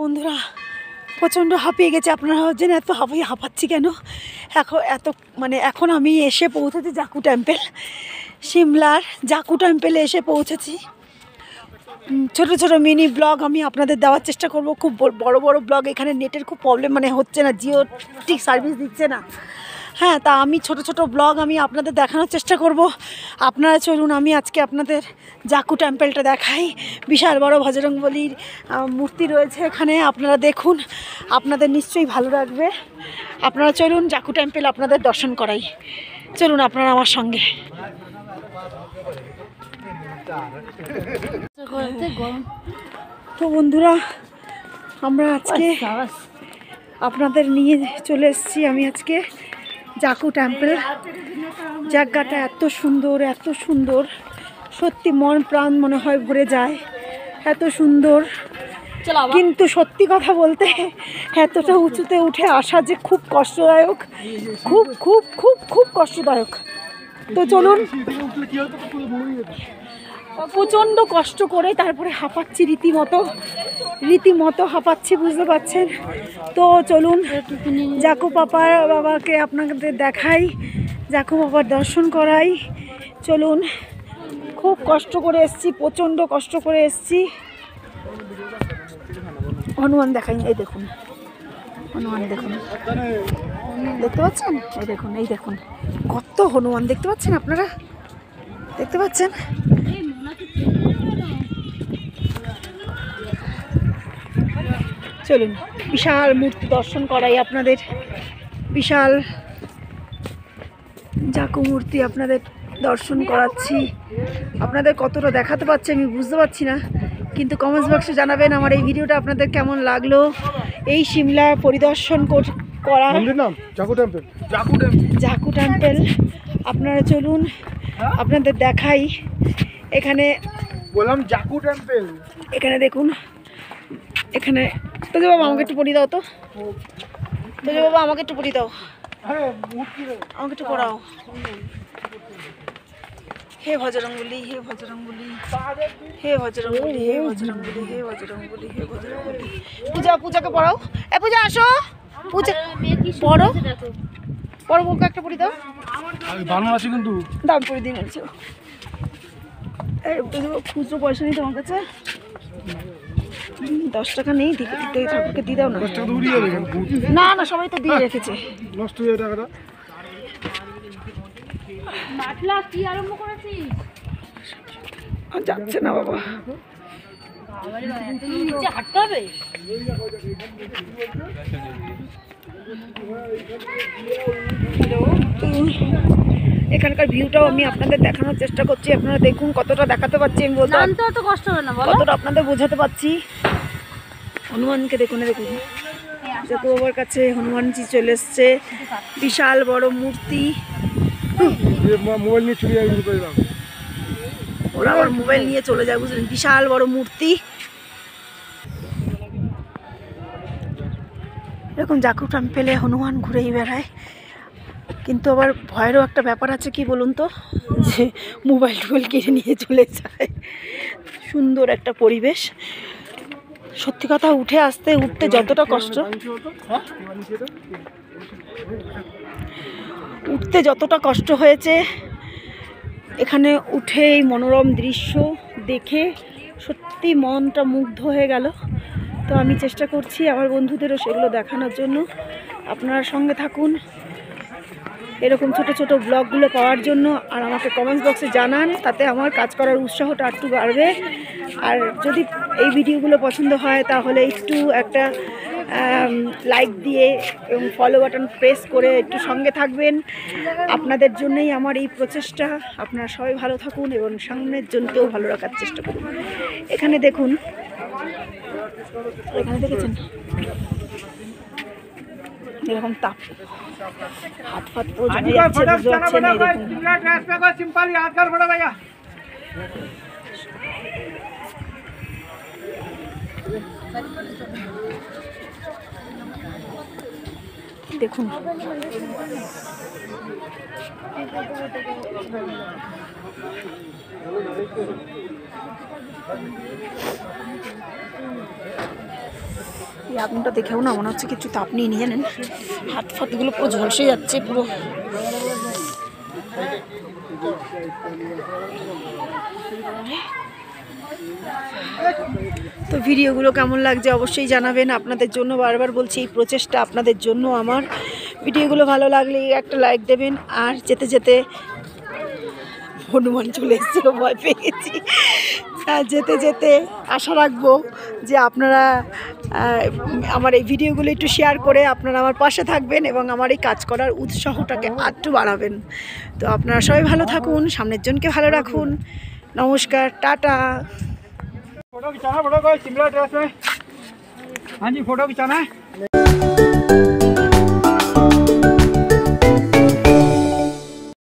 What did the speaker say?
বন্ধুরা প্রচণ্ড হাঁপিয়ে গেছে। আপনারা ভাবছেন এত হাঁপাচ্ছি কেন? এখন আমি এসে পৌঁছেছি জাকু টেম্পেল। সিমলার জাকু টেম্পেলে এসে পৌঁছেছি। ছোট ছোট মিনি ব্লগ আমি আপনাদের দেওয়ার চেষ্টা করব। খুব বড় বড় ব্লগ এখানে নেটের খুব প্রবলেম হচ্ছে না, জিও ঠিক সার্ভিস দিচ্ছে না। হ্যাঁ, তা আমি ছোট ছোট ব্লগ আমি আপনাদের দেখানোর চেষ্টা করব। আপনারা চলুন আমি আজকে আপনাদের জাকু টেম্পেলটা দেখাই। বিশাল বড় বজরংবলীর মূর্তি রয়েছে এখানে, আপনারা দেখুন, আপনাদের নিশ্চয়ই ভালো লাগবে। আপনারা চলুন জাকু টেম্পেল আপনাদের দর্শন করাই। চলুন আপনারা আমার সঙ্গে। তো বন্ধুরা আমরা আজকে আপনাদের নিয়ে চলে এসেছি। আমি আজকে জাকু টেম্পেল। জায়গাটা এত সুন্দর, সত্যি মন প্রাণ মনে হয় ভরে যায়, এত সুন্দর। কিন্তু সত্যি কথা বলতে এতটা উঁচুতে উঠে আসা যে খুব কষ্টদায়ক, খুব খুব খুব খুব কষ্টদায়ক। তো চলুন, প্রচণ্ড কষ্ট করে তারপরে হাঁপাচ্ছি, রীতিমতো হাঁপাচ্ছি, বুঝতে পারছেন তো। চলুন জাকু বাবাকে আপনাদের দেখাই, জাকু বাবার দর্শন করাই। চলুন, খুব কষ্ট করে এসেছি, প্রচণ্ড কষ্ট করে এসেছি। হনুমান দেখাই, এই দেখুন হনুমান, দেখুন দেখতে পাচ্ছেন, এই দেখুন কত হনুমান দেখতে পাচ্ছেন, আপনারা দেখতে পাচ্ছেন। চলুন বিশাল মূর্তি দর্শন করাই আপনাদের। বিশাল জাকু মূর্তি আপনাদের দর্শন করাচ্ছি। আপনাদের কতটা দেখাতে পারছি আমি বুঝতে পারছি না, কিন্তু কমেন্টস বক্সে জানাবেন আমার এই ভিডিওটা আপনাদের কেমন লাগলো। এই সিমলা পরিদর্শন করার জাকু টেম্পেল আপনারা চলুন আপনাদের দেখাই। এখানে বললাম জাকু টেম্পেল, এখানে দেখুন, এখানে তোজো বাবা আমাকে একটু পড়িয়ে দাও, তোজো বাবা আমাকে একটু পড়িয়ে দাও, আমাকে একটু পড়াও। হে বজরংবলী, হে বজরংবলী, হে বজরংবলী, হে বজরংবলী, হে বজরংবলী, হে বজরংবলী। পূজাকে পড়াও। পূজা আসো, পূজা পড়ো, বউকে একটা পড়িয়ে দাও। কিন্তু দাম করে দিন বলছো। খুচরো পয়সা নেই তোমার কাছে? 10 টাকা নেই, ঠাকুরকে দিয়ে দাও না। না না, সবাই তো দিয়ে রেখেছে, নষ্ট হয়ে টাকাটা। যাচ্ছে না বাবা, হাঁটতে হবে। এখানকার ভিউটাও আমি আপনাদের দেখানোর চেষ্টা করছি। আপনারা দেখুন কতটা দেখাতে পারছি আমি, বলতে অত কষ্ট হবে না, কতটা আপনাদের বোঝাতে পারছি। হনুমানকে দেখুন, দেখুন জাকু বাবার কাছে হনুমানজি চলে এসছে। বিশাল বড় মূর্তি। মোবাইল নিয়ে চলে যাবে, ওরা আবার মোবাইল নিয়ে চলে যায়, বুঝলেন। বিশাল বড় মূর্তি। এরকম জাকু টেম্পেলে হনুমান ঘুরেই বেড়ায়, কিন্তু আবার ভয়েরও একটা ব্যাপার আছে, কি বলুন তো, যে মোবাইল টোবাইল কিনে নিয়ে চলে যায়। সুন্দর একটা পরিবেশ, সত্যি কথা। উঠতে যতটা কষ্ট, উঠতে যতটা কষ্ট হয়েছে, এখানে উঠে এই মনোরম দৃশ্য দেখে সত্যি মনটা মুগ্ধ হয়ে গেল। তো আমি চেষ্টা করছি আমার বন্ধুদেরও সেগুলো দেখানোর জন্য। আপনারা সঙ্গে থাকুন এরকম ছোট ছোট ব্লগগুলো পাওয়ার জন্য, আর আমাকে কমেন্টস বক্সে জানান, তাতে আমার কাজ করার উৎসাহটা একটু বাড়বে। আর যদি এই ভিডিওগুলো পছন্দ হয় তাহলে একটু একটা লাইক দিয়ে এবং ফলো বাটন প্রেস করে একটু সঙ্গে থাকবেন। আপনাদের জন্যই আমার এই প্রচেষ্টা। আপনারা সবাই ভালো থাকুন এবং সামনের জনকেও ভালো রাখার চেষ্টা করুন। এখানে দেখুন, এখানে দেখেছেন এরকম তাপ, হাত ফাত জ্বলে যাচ্ছে, বুঝতে পারছেন। এই দেখুন, দেখুন এই আগুনটা দেখেও না মনে হচ্ছে কিছু তাপ নিয়ে জানেন, হাত ফাতগুলো পুরো ঝলসে যাচ্ছে পুরো। তো ভিডিওগুলো কেমন লাগছে অবশ্যই জানাবেন। আপনাদের জন্য বারবার বলছি, এই প্রচেষ্টা আপনাদের জন্য আমার। ভিডিওগুলো ভালো লাগলে একটা লাইক দেবেন। আর যেতে যেতে হনুমান চলে এসেছিল, ভয় পেয়ে গেছি। আর যেতে যেতে আশা রাখবো যে আপনারা আমার এই ভিডিওগুলো একটু শেয়ার করে আপনারা আমার পাশে থাকবেন এবং আমার এই কাজ করার উৎসাহটাকে আরেকটু বাড়াবেন। তো আপনারা সবাই ভালো থাকুন, সামনের জনকে ভালো রাখুন। নমস্কার, টাটা। फोटो खिंचाना, फोटो कोई शिमला ड्रेस में। हाँ जी, फोटो खिंचाना है।